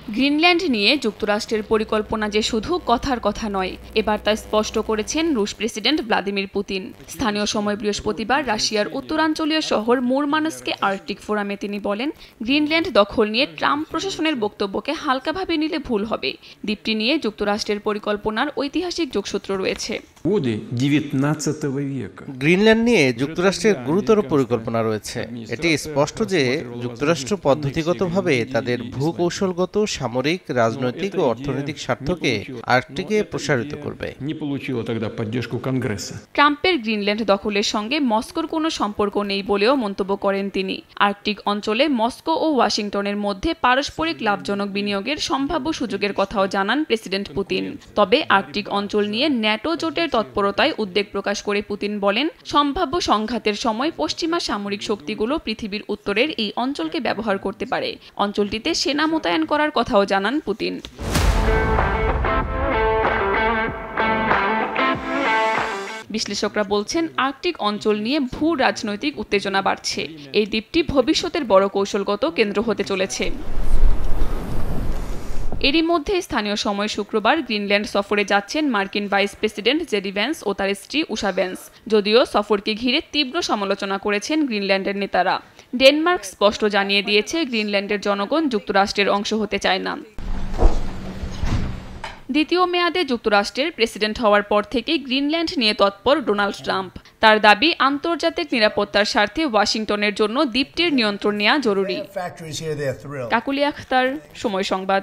Greenland নিয়ে যুক্তরাষ্ট্রের পরিকল্পনা যে শুধু কথার কথা নয়, এবার তা স্পষ্ট করেছেন রুশ প্রেসিডেন্ট ভ্লাদিমির পুতিন। স্থানীয় সময় বৃহস্পতিবার রাশিয়ার উত্তরাঞ্চলীয় শহর মুরমানস্কে আর্কটিক ফোরামে তিনি বলেন, গ্রিনল্যান্ড দখল নিয়ে ট্রাম্প প্রশাসনের বক্তব্যকে হালকাভাবে নিলে ভুল হবে। দ্বীপটি নিয়ে যুক্তরাষ্ট্রের পরিকল্পনার ঐতিহাসিক যোগসূত্র রয়েছে। গ্রিনল্যান্ড নিয়ে যুক্তরাষ্ট্রের গুরুতর পরিকল্পনা রয়েছে। এটি স্পষ্ট যে যুক্তরাষ্ট্র পদ্ধতিগতভাবে তাদের ভূকৌশলগত, সামরিক, রাজনৈতিক ও অর্থনৈতিক স্বার্থকে আর্কটিকে প্রসারিত করবে। ট্রাম্পের গ্রিনল্যান্ড দখলের সঙ্গে মস্কোর কোনো সম্পর্ক নেই বলেও মন্তব্য করেন তিনি। আর্কটিক অঞ্চলে মস্কো ও ওয়াশিংটনের মধ্যে পারস্পরিক লাভজনক বিনিয়োগের সম্ভাব্য সুযোগের কথাও জানান প্রেসিডেন্ট পুতিন। তবে আর্কটিক অঞ্চল নিয়ে ন্যাটো জোটের তৎপরতায় উদ্বেগ প্রকাশ করে পুতিন বলেন, সম্ভাব্য সংঘাতের সময় পশ্চিমা সামরিক শক্তিগুলো পৃথিবীর উত্তরের এই অঞ্চলকে ব্যবহার করতে পারে। অঞ্চলটিতে সেনা মোতায়েন করার কথাও জানান পুতিন। বিশ্লেষকরা বলছেন, আর্কটিক অঞ্চল নিয়ে ভূ রাজনৈতিক উত্তেজনা বাড়ছে। এই দ্বীপটি ভবিষ্যতের বড় কৌশলগত কেন্দ্র হতে চলেছে। এরই মধ্যে স্থানীয় সময় শুক্রবার গ্রিনল্যান্ড সফরে যাচ্ছেন মার্কিন ভাইস প্রেসিডেন্ট জেডি ভ্যান্স ও তার স্ত্রী উষা ভ্যান্স। যদিও সফরকে ঘিরে তীব্র সমালোচনা করেছেন গ্রিনল্যান্ডের নেতারা। ডেনমার্ক স্পষ্ট জানিয়ে দিয়েছে, গ্রিনল্যান্ডের জনগণ যুক্তরাষ্ট্রের অংশ হতে চায় না। দ্বিতীয় মেয়াদে যুক্তরাষ্ট্রের প্রেসিডেন্ট হওয়ার পর থেকেই গ্রিনল্যান্ড নিয়ে তৎপর ডোনাল্ড ট্রাম্প। তার দাবি, আন্তর্জাতিক নিরাপত্তার স্বার্থে ওয়াশিংটনের জন্য দ্বীপটির নিয়ন্ত্রণ নেওয়া জরুরি। কাকুলি আখতার, সময় সংবাদ।